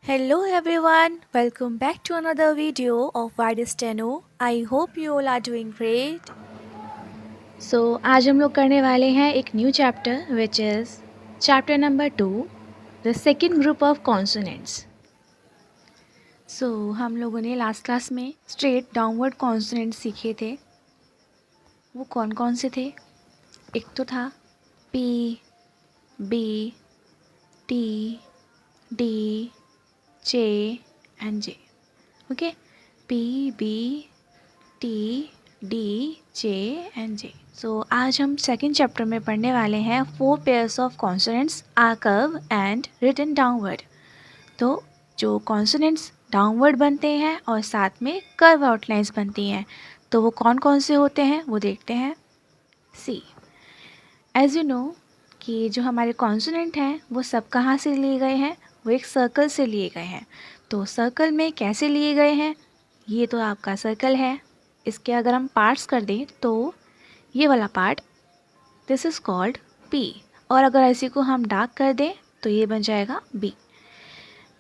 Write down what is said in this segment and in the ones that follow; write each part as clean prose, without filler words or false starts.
Hello everyone, welcome back to another video of Wide Steno. I hope you all are doing great. आज हम लोग करने वाले हैं एक new chapter which is chapter number 2 the second group of consonants. हम लोगों ने लास्ट क्लास में स्ट्रेट डाउनवर्ड कॉन्सोनेंट्स सीखे थे। वो कौन कौन से थे? एक तो था P, B, T, D, J and J। Okay, P, B, T, D, J and J। आज हम सेकेंड चैप्टर में पढ़ने वाले हैं 4 pairs of consonants are curve and written downward. तो जो कॉन्सोनेंट्स डाउनवर्ड बनते हैं और साथ में कर्व आउटलाइंस बनती हैं, तो वो कौन कौन से होते हैं वो देखते हैं। सी, एज यू नो कि जो हमारे कॉन्सोनेंट हैं वो सब कहाँ से लिए गए हैं? वो एक सर्कल से लिए गए हैं। तो सर्कल में कैसे लिए गए हैं? ये तो आपका सर्कल है। इसके अगर हम पार्ट्स कर दें तो ये वाला part, this is called P, और अगर इसी को हम डार्क कर दें तो ये बन जाएगा B।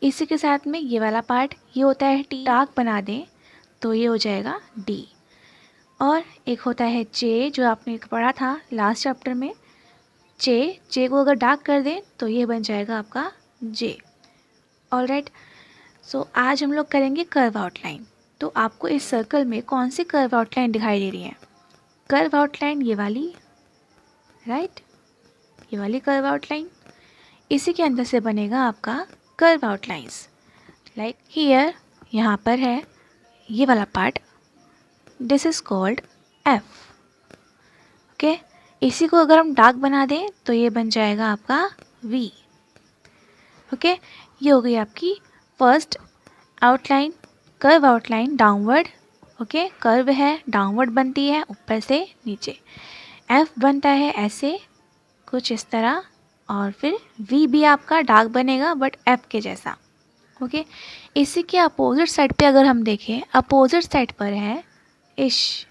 इसी के साथ में ये वाला पार्ट ये होता है T, डार्क बना दें तो ये हो जाएगा D। और एक होता है J जो आपने पढ़ा था लास्ट चैप्टर में। J को अगर डार्क कर दें तो ये बन जाएगा आपका J। ऑलराइट, आज हम लोग करेंगे कर्व आउटलाइन। तो आपको इस सर्कल में कौन सी कर्व आउटलाइन दिखाई दे रही है? कर्व आउटलाइन ये वाली, राइट, ये वाली कर्व आउटलाइन। इसी के अंदर से बनेगा आपका कर्व आउटलाइंस। लाइक हियर, यहाँ पर है ये वाला part, this is called F। Okay, इसी को अगर हम डार्क बना दें तो ये बन जाएगा आपका V। ओके, ये हो गई आपकी first outline, curve outline downward. Okay, curve है, डाउनवर्ड बनती है ऊपर से नीचे। F बनता है ऐसे कुछ इस तरह, और फिर V भी आपका डार्क बनेगा बट F के जैसा। ओके, इसी के अपोजिट साइड पे अगर हम देखें, अपोजिट साइड पर है इश,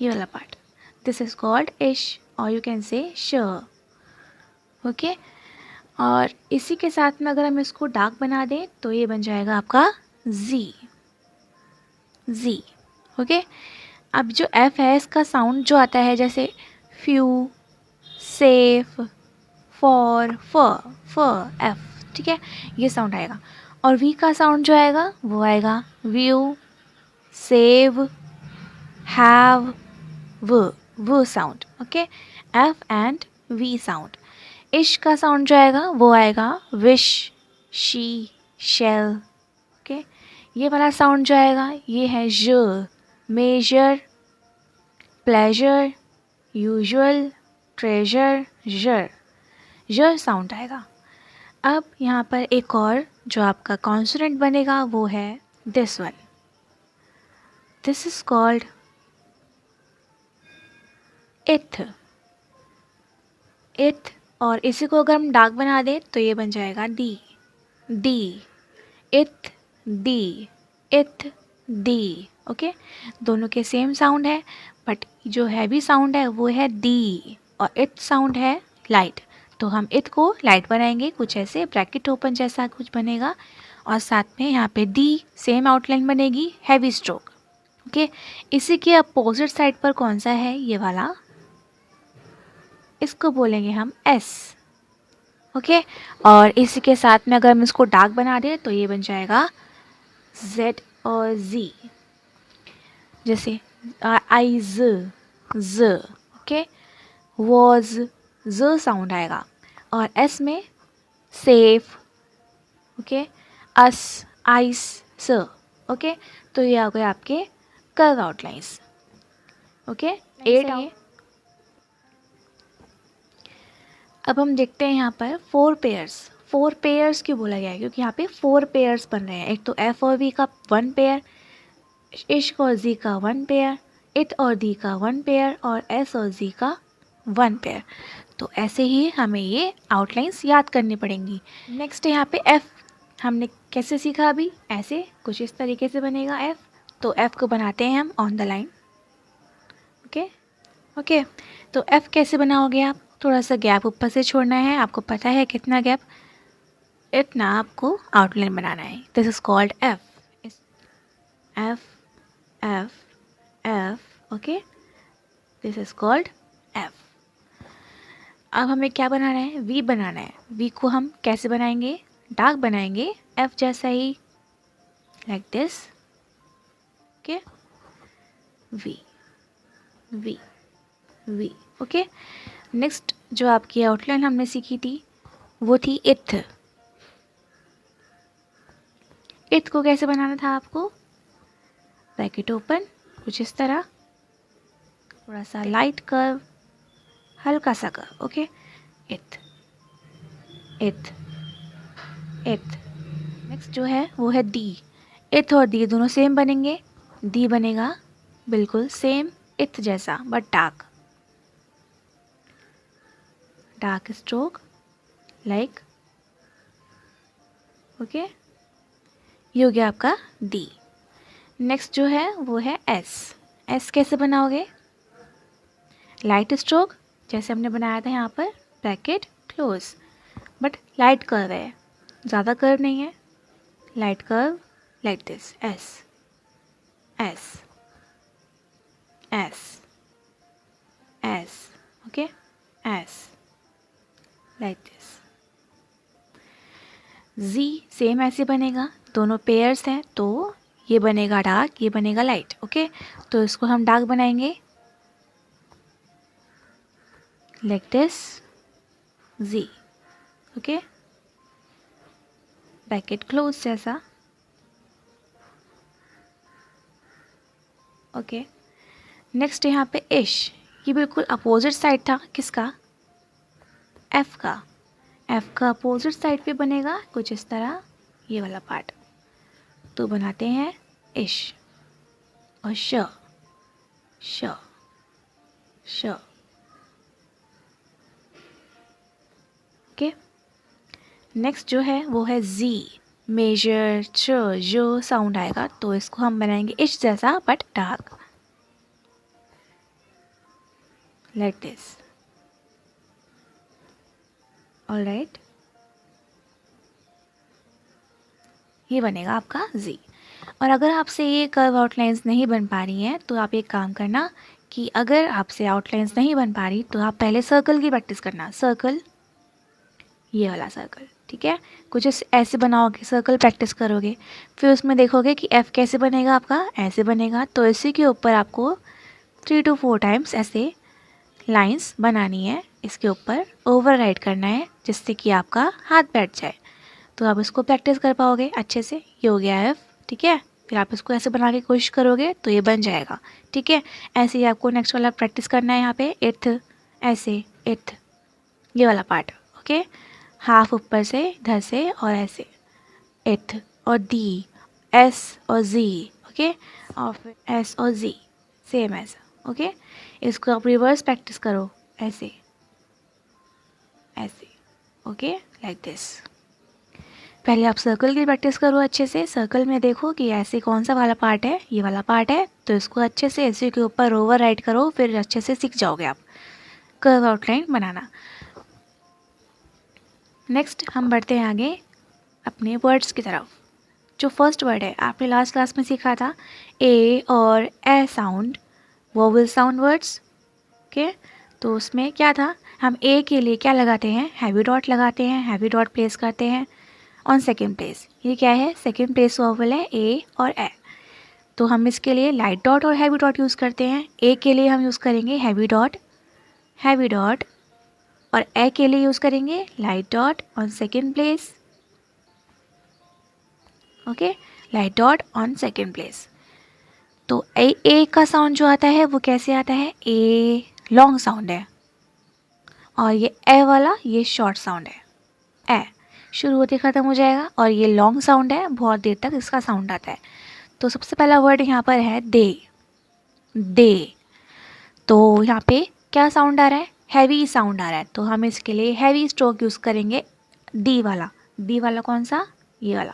ये वाला पार्ट, दिस इज कॉल्ड इश और यू कैन से श। ओके, और इसी के साथ में अगर हम इसको डार्क बना दें तो ये बन जाएगा आपका Z। ओके, अब जो F है इसका साउंड जो आता है जैसे फ्यू, सेफ, फॉर, फ, F, ठीक है, ये साउंड आएगा। और V का साउंड जो आएगा वो आएगा व्यू, सेव, हैव, वो sound. Okay, F and V sound. इश का साउंड जो आएगा वो आएगा विश, शी, शेल। ओके, ये वाला साउंड जो आएगा ये है ज, मेजर, प्लेजर, यूजुअल, ट्रेजर, जर साउंड आएगा। अब यहाँ पर एक और जो आपका कॉन्सोनेंट बनेगा वो है this one, this is called इथ। इथ, और इसी को अगर हम डार्क बना दें तो ये बन जाएगा डी, इथ, इथ, डी। ओके, दोनों के सेम साउंड है बट जो हैवी साउंड है वो है डी और इथ साउंड है लाइट। तो हम इथ को लाइट बनाएंगे, कुछ ऐसे ब्रैकेट ओपन जैसा कुछ बनेगा, और साथ में यहाँ पे डी सेम आउटलाइन बनेगी, हैवी स्ट्रोक। ओके, इसी के अपोजिट साइड पर कौन सा है? ये वाला, इसको बोलेंगे हम एस। ओके, और इसी के साथ में अगर हम इसको डार्क बना दें तो ये बन जाएगा जेड और जी, जैसे आई ज। ओके, वॉज, ज साउंड आएगा, और एस में सेफ, ओके, अस, आइस, स। ओके, तो ये आ गए आपके कर्व आउटलाइंस। ओके, 8 अब हम देखते हैं यहाँ पर 4 पेयर्स क्यों बोला गया है? क्योंकि यहाँ पे 4 पेयर्स बन रहे हैं। एक तो एफ और वी का 1 पेयर, इश्क और जी का 1 पेयर, इट और दी का 1 पेयर, और एस और जी का 1 पेयर। तो ऐसे ही हमें ये आउटलाइंस याद करनी पड़ेंगी। नेक्स्ट यहाँ पे एफ हमने कैसे सीखा? अभी ऐसे कुछ इस तरीके से बनेगा एफ। तो एफ को बनाते हैं हम ऑन द लाइन। ओके, तो एफ कैसे बनाओगे आप? थोड़ा सा गैप ऊपर से छोड़ना है, आपको पता है कितना गैप? इतना आपको आउटलाइन बनाना है. This is called F. F F F. Okay, this is called F. अब हमें क्या बनाना है? वी बनाना है. वी को हम कैसे बनाएंगे? डार्क बनाएंगे, एफ जैसा ही, like this. Okay, V V V. Okay, next जो आपकी आउटलाइन हमने सीखी थी वो थी इथ. इथ को कैसे बनाना था आपको? ब्रैकेट ओपन, कुछ इस तरह, थोड़ा सा लाइट कर्व, हल्का सा कर्व. ओके, इथ इथ इथ. नेक्स्ट जो है वो है दी. इथ और दी दोनों सेम बनेंगे. दी बनेगा बिल्कुल सेम इथ जैसा but dark. Dark stroke like. Okay, ये हो गया आपका डी. नेक्स्ट जो है वो है एस. एस कैसे बनाओगे? लाइट स्ट्रोक जैसे हमने बनाया था यहाँ पर, bracket close, but light curve है, ज़्यादा कर्व नहीं है. Light curve like this. S S S S. Okay, S like this. G same ऐसे बनेगा, दोनों पेयर्स हैं तो ये बनेगा डार्क, ये बनेगा लाइट. ओके, तो इसको हम डार्क बनाएंगे like this. G. Okay, bracket close जैसा. ओके, नेक्स्ट यहाँ पे इश. ये बिल्कुल अपोजिट साइड था किसका? एफ का. एफ का अपोजिट साइड पे बनेगा कुछ इस तरह, ये वाला पार्ट. तो बनाते हैं इश और श श श. ओके, नेक्स्ट जो है वो है जी. मेजर च जो साउंड आएगा तो इसको हम बनाएंगे इश जैसा but dark, like this. Alright, ये बनेगा आपका जी. और अगर आपसे ये कर्व आउटलाइंस नहीं बन पा रही हैं तो आप एक काम करना कि अगर आपसे आउटलाइंस नहीं बन पा रही तो आप पहले सर्कल की प्रैक्टिस करना. सर्कल, ये वाला सर्कल, ठीक है. कुछ ऐसे बनाओगे, सर्कल प्रैक्टिस करोगे, फिर उसमें देखोगे कि एफ कैसे बनेगा आपका, ऐसे बनेगा. तो इसी के ऊपर आपको 3 to 4 टाइम्स ऐसे लाइंस बनानी है, इसके ऊपर ओवरराइड करना है जिससे कि आपका हाथ बैठ जाए. तो आप इसको प्रैक्टिस कर पाओगे अच्छे से. ये हो गया एफ, ठीक है. फिर आप इसको ऐसे बनाने की कोशिश करोगे तो ये बन जाएगा, ठीक है. ऐसे ही आपको नेक्स्ट वाला प्रैक्टिस करना है. यहाँ पे इथ, ऐसे इथ, ये वाला पार्ट. ओके, हाफ ऊपर से, इधर से और ऐसे इथ और दी, एस और जी. ओके, और फिर एस और जी सेम ऐसा. ओके, इसको आप रिवर्स प्रैक्टिस करो ऐसे ऐसे. Okay, like this. पहले आप सर्कल की प्रैक्टिस करो अच्छे से. सर्कल में देखो कि ऐसे कौन सा वाला पार्ट है, ये वाला पार्ट है, तो इसको अच्छे से ऐसे के ऊपर ओवर राइड करो, फिर अच्छे से सीख जाओगे आप कर्व आउटलाइन बनाना. नेक्स्ट हम बढ़ते हैं आगे अपने वर्ड्स की तरफ. जो फर्स्ट वर्ड है आपने लास्ट क्लास में सीखा था, ए और A sound, vowel sound words. Okay, तो उसमें क्या था, हम ए के लिए क्या लगाते हैं? हैवी डॉट लगाते हैं, हैवी डॉट प्लेस करते हैं ऑन सेकेंड प्लेस. ये क्या है? सेकेंड प्लेस वोवेल है ए और ए. तो हम इसके लिए लाइट डॉट और हैवी डॉट यूज़ करते हैं. ए के लिए हम यूज़ करेंगे हैवी डॉट, और ए के लिए यूज़ करेंगे light dot on second place. Okay, light dot on second place. तो ए का साउंड जो आता है वो कैसे आता है? ए लॉन्ग साउंड है, और ये ए वाला ये शॉर्ट साउंड है. ए शुरू होते ख़त्म हो जाएगा, और ये लॉन्ग साउंड है, बहुत देर तक इसका साउंड आता है. तो सबसे पहला वर्ड यहाँ पर है दे. तो यहाँ पे क्या साउंड आ रहा है? हैवी साउंड आ रहा है. तो हम इसके लिए हैवी स्ट्रोक यूज़ करेंगे, डी वाला कौन सा? ये वाला.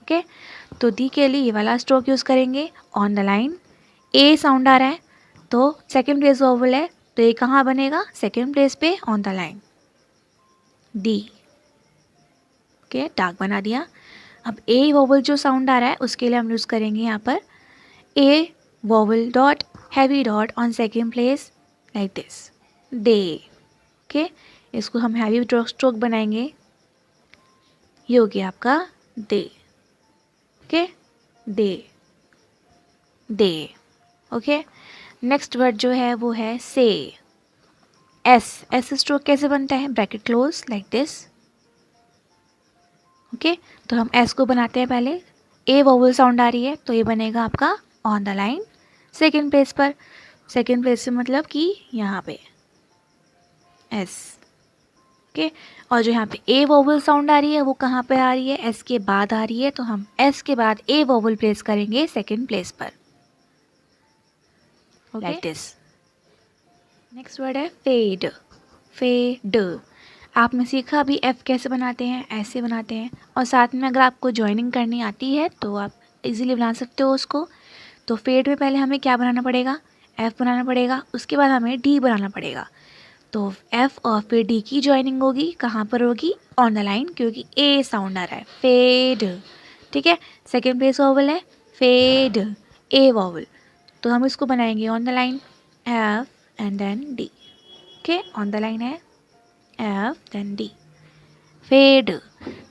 ओके, तो डी के लिए ये वाला स्ट्रोक यूज़ करेंगे on the line. A sound आ रहा है तो सेकेंड प्लेस वोवेल है, तो ये कहाँ बनेगा? सेकेंड प्लेस पे on the line. D okay, dark बना दिया। अब ए वोवल जो साउंड आ रहा है उसके लिए हम यूज़ करेंगे यहाँ पर A vowel dot heavy dot on second place like this, day. Okay, इसको हम हैवी स्ट्रोक बनाएंगे, ये हो गया आपका day. Okay, day, day. Okay, next word जो है वो है से। एस स्ट्रोक कैसे बनता है, bracket close like this. Okay, तो हम एस को बनाते हैं पहले। ए वोवल साउंड आ रही है तो ये बनेगा आपका on the line second place पर। सेकेंड प्लेस से मतलब कि यहाँ पे एस। ओके, और जो यहाँ पे ए वोवल साउंड आ रही है वो कहाँ पे आ रही है, एस के बाद आ रही है, तो हम एस के बाद ए वोवल प्लेस करेंगे सेकेंड प्लेस पर, लाइक दिस। नेक्स्ट वर्ड है फेड। फेड आपने सीखा अभी एफ कैसे बनाते हैं, ऐसे बनाते हैं। और साथ में अगर आपको जॉइनिंग करनी आती है तो आप इजीली बना सकते हो उसको। तो फेड में पहले हमें क्या बनाना पड़ेगा, एफ बनाना पड़ेगा, उसके बाद हमें डी बनाना पड़ेगा। तो एफ और फिर डी की जॉइनिंग होगी, कहाँ पर होगी, ऑन द लाइन, क्योंकि ए साउंड आ रहा है, फेड। ठीक है, सेकेंड प्लेस वोवल है फेड, ए वोवल, तो हम इसको बनाएंगे on the line F and then D. Okay, on the line है F then D, fade.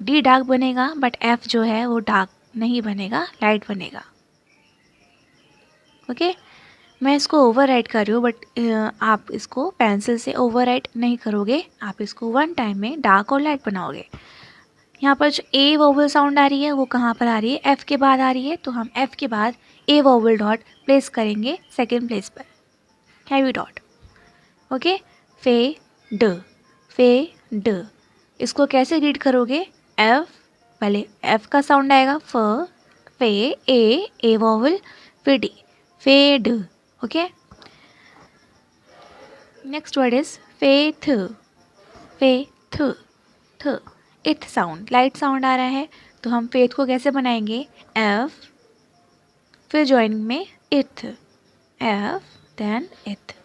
D dark बनेगा बट एफ जो है वो डार्क नहीं बनेगा, लाइट बनेगा। ओके, मैं इसको ओवर राइट कर रही हूँ बट आप इसको पेंसिल से ओवर राइट नहीं करोगे, आप इसको वन टाइम में डार्क और लाइट बनाओगे। यहाँ पर जो ए वोवल साउंड आ रही है वो कहाँ पर आ रही है, एफ के बाद आ रही है, तो हम एफ के बाद ए वोवल डॉट प्लेस करेंगे सेकेंड प्लेस पर, हैवी डॉट। ओके, फे ड। इसको कैसे रीड करोगे, एफ पहले एफ का साउंड आएगा, फ, फे, ए वोवल, फिर D, fade. Okay, next word is faith. Faith, थ, इथ साउंड, लाइट साउंड आ रहा है, तो हम फेथ को कैसे बनाएंगे, एफ फिर जॉइनिंग में इथ, एफ देन इथ।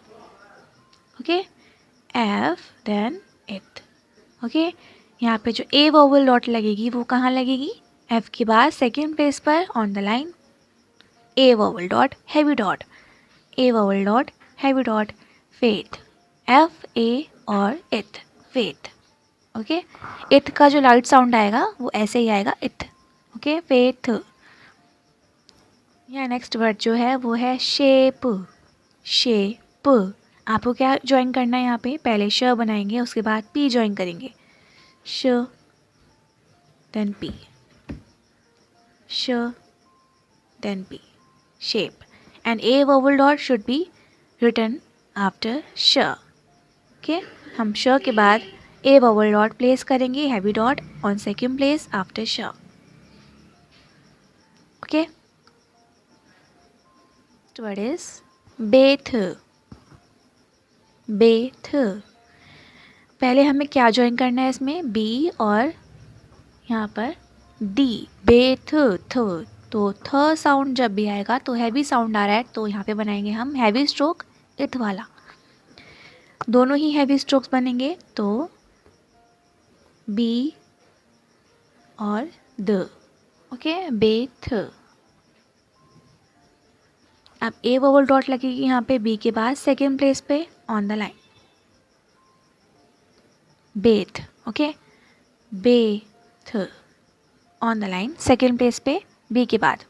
ओके, एफ देन इथ। ओके, यहाँ पे जो ए वोवल डॉट लगेगी वो कहाँ लगेगी, एफ के बाद सेकेंड प्लेस पर on the line, A vowel dot heavy dot, A vowel dot heavy dot, faith, F A और इथ, फेथ। ओके, इथ का जो लाइट साउंड आएगा वो ऐसे ही आएगा, इथ। Okay, faith. यहाँ नेक्स्ट वर्ड जो है वो है शेप। शेप, आपको क्या ज्वाइन करना है, यहाँ पे पहले श बनाएंगे, उसके बाद पी ज्वाइन करेंगे, श देन पी, श then P, shape. And A vowel dot should be written after श। ओके, हम श के बाद ए वोवल डॉट प्लेस करेंगे, heavy dot on second place after श। Okay, word is bathe. Bathe, पहले हमें क्या ज्वाइन करना है इसमें, बी और यहाँ पर डी, बेथ, थ। तो थ साउंड जब भी आएगा तो हैवी साउंड आ रहा है, तो यहाँ पे बनाएंगे हम हैवी स्ट्रोक इथ वाला, दोनों ही हैवी स्ट्रोक्स बनेंगे, तो बी और द। Okay, Beth. अब ए वोवल डॉट लगेगी यहाँ पे बी के बाद सेकेंड प्लेस पे on the line, Beth. Okay, Beth on the line second place पे बी के बाद।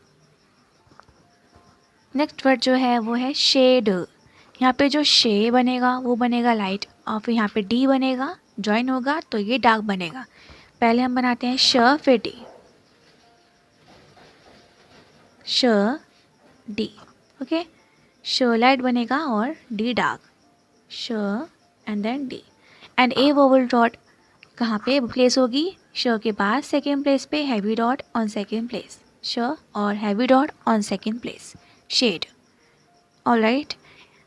नेक्स्ट वर्ड जो है वो है शेड। यहाँ पे जो शे बनेगा वो बनेगा लाइट, और फिर यहाँ पे डी बनेगा, ज्वाइन होगा तो ये डार्क बनेगा। पहले हम बनाते हैं श फिर डी, श डी। ओके, श लाइट बनेगा और डी डार्क, श and then D. And A vowel dot कहाँ पे प्लेस होगी, श के बाद सेकेंड प्लेस पे heavy dot on second place, श और heavy dot on second place, shade. Alright,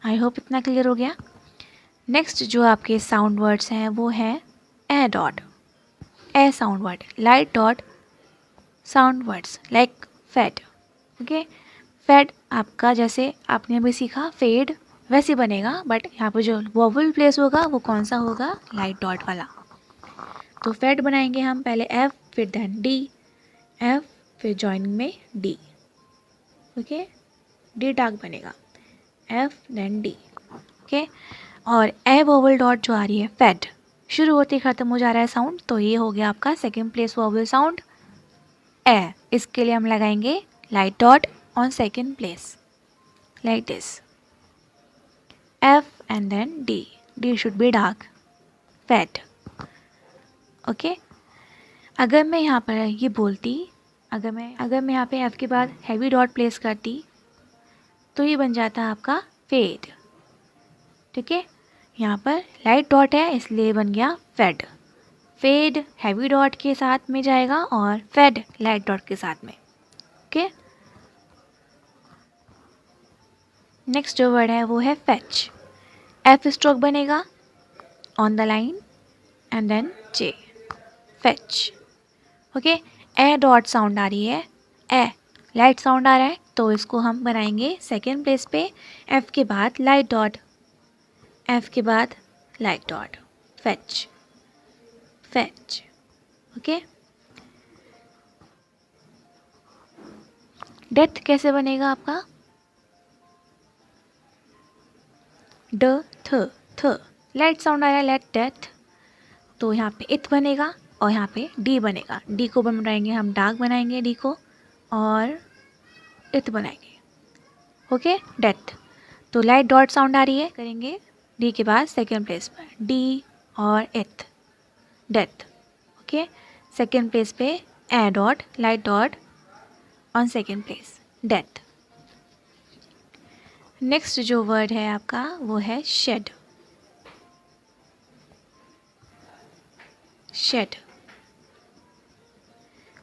I hope इतना क्लियर हो गया। नेक्स्ट जो आपके साउंड वर्ड्स हैं वो है a dot, a sound word, light dot sound words like fade. Okay, fade आपका जैसे आपने अभी सीखा फेड वैसे बनेगा, बट यहाँ पे जो वोवल प्लेस होगा वो कौन सा होगा, लाइट डॉट वाला। तो फेड बनाएंगे हम पहले एफ फिर देन डी, एफ फिर जॉइनिंग में डी, ओके, डी डार्क बनेगा, एफ देन डी, ओके। और ए वोवल डॉट जो आ रही है फेड, शुरू होते ही ख़त्म हो जा रहा है साउंड, तो ये हो गया आपका second place vowel sound a. इसके लिए हम लगाएंगे light dot on second place like this, F and then D, D should be dark, fade, okay. अगर मैं यहाँ पर ये बोलती, अगर मैं यहाँ पे एफ के बाद हैवी डॉट प्लेस करती तो ये बन जाता आपका फेड, ठीक है। यहाँ पर लाइट डॉट है इसलिए बन गया फेड, फेड हैवी डॉट के साथ में जाएगा और फेड लाइट डॉट के साथ में, ओके। नेक्स्ट जो वर्ड है वो है फेच, एफ स्ट्रोक बनेगा on the line and then J, fetch, okay. A dot sound आ रही है, ए लाइट साउंड आ रहा है तो इसको हम बनाएंगे सेकेंड प्लेस पे, एफ के बाद लाइट डॉट, एफ के बाद light dot, fetch, fetch, okay. Death कैसे बनेगा आपका, ड थ, थ लाइट साउंड आ रहा है, लेट डेथ, तो यहाँ पे इथ बनेगा और यहाँ पे डी बनेगा, डी को बनाएंगे हम डार्क बनाएंगे डी को और इथ बनाएंगे, ओके, डेथ। तो लाइट डॉट साउंड आ रही है, करेंगे डी के बाद सेकेंड प्लेस पर डी और इथ, डेथ, ओके। सेकेंड प्लेस पे ए dot light dot on second place, death. Next जो वर्ड है आपका वो है शेड, शेड।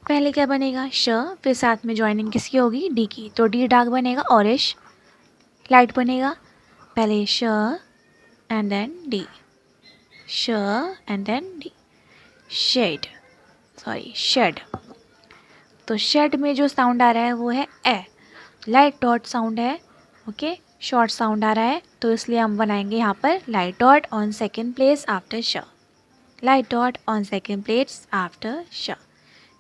पहले क्या बनेगा श, फिर साथ में ज्वाइनिंग किसकी होगी डी की, तो डी डार्क बनेगा, ऑरेंज लाइट बनेगा, पहले श एंड देन डी, श and then D, shade, sorry shade. तो शेड में जो साउंड आ रहा है वो है ए, लाइट डॉट साउंड है, ओके, शॉर्ट साउंड आ रहा है तो इसलिए हम बनाएंगे यहाँ पर light dot on second place after श, light dot on second place after श,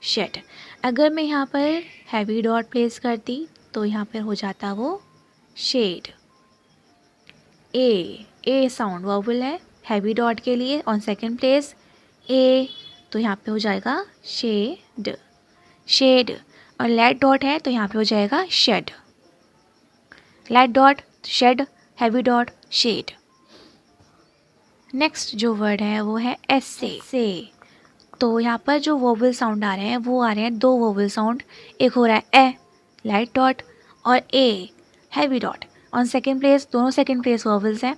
शेड। अगर मैं यहाँ पर हैवी डॉट प्लेस करती तो यहाँ पर हो जाता वो शेड, ए साउंड वोवल है हैवी डॉट के लिए ऑन सेकेंड प्लेस ए, तो यहाँ पे हो जाएगा शेड, शेड। और लाइट डॉट है तो यहाँ पे हो जाएगा shade, light dot shade, heavy dot shade. Next जो वर्ड है वो है एसे, से। तो यहाँ पर जो वोवल साउंड आ रहे हैं वो आ रहे हैं दो वोवल साउंड, एक हो रहा है ए लाइट डॉट और a heavy dot on second place, दोनों सेकेंड प्लेस वोवल्स हैं।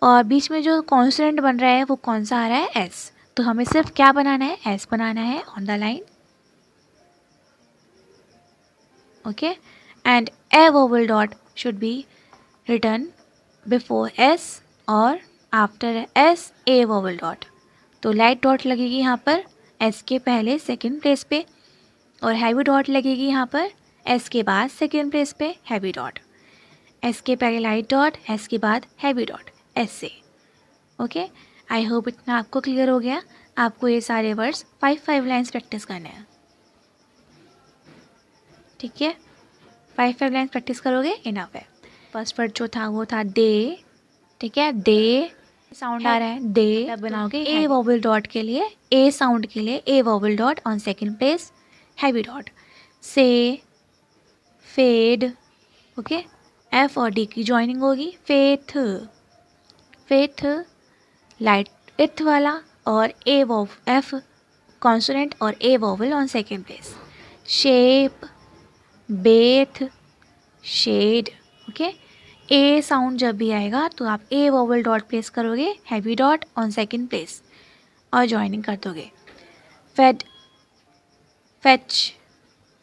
और बीच में जो कॉन्सोनेंट बन रहा है वो कौन सा आ रहा है एस, तो हमें सिर्फ क्या बनाना है एस बनाना है on the line, okay. And A vowel dot should be written before S और after S A vowel dot, तो लाइट डॉट लगेगी यहाँ पर एस के पहले सेकेंड प्लेस पे और हैवी डॉट लगेगी यहाँ पर एस के बाद सेकेंड प्लेस पे हैवी डॉट, एस के पहले लाइट डॉट, एस के बाद हैवी डॉट, एस से, ओके। आई होप इतना आपको क्लियर हो गया। आपको ये सारे वर्ड्स 5 लाइन्स प्रैक्टिस करने हैं, ठीक है, 5 लाइन्स प्रैक्टिस करोगे इनफ है। फर्स्ट वर्ड जो था वो था दे, ठीक है, दे साउंड आ रहा है दे, तब बनाओगे ए वोवल डॉट के लिए, ए साउंड के लिए A vowel dot on second place heavy dot, say, fade, okay, F और डी की जॉइनिंग होगी, फेथ, फेथ लाइट इथ वाला और ए वोव एफ कॉन्सोनेंट और A vowel on second place, shape, bathe, shade, okay. A sound जब भी आएगा तो आप ए वोवल डॉट प्लेस करोगे, heavy dot on second place और जॉइनिंग कर दोगे, fade, fetch,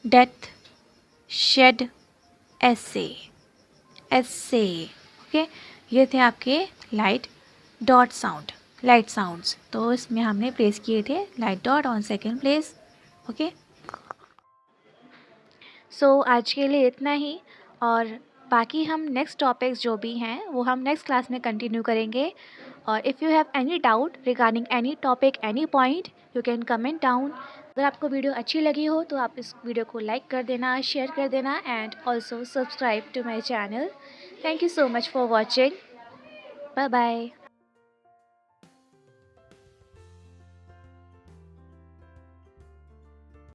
death, shade, essay, essay, okay. ये थे आपके light dot sound, light sounds, तो इसमें हमने प्लेस किए थे light dot on second place, okay. So आज के लिए इतना ही, और बाकी हम नेक्स्ट टॉपिक्स जो भी हैं वो हम नेक्स्ट क्लास में कंटिन्यू करेंगे। और if you have any doubt regarding any topic any point you can comment down. अगर आपको वीडियो अच्छी लगी हो तो आप इस वीडियो को लाइक कर देना, शेयर कर देना and also subscribe to my channel. Thank you so much for watching. Bye bye.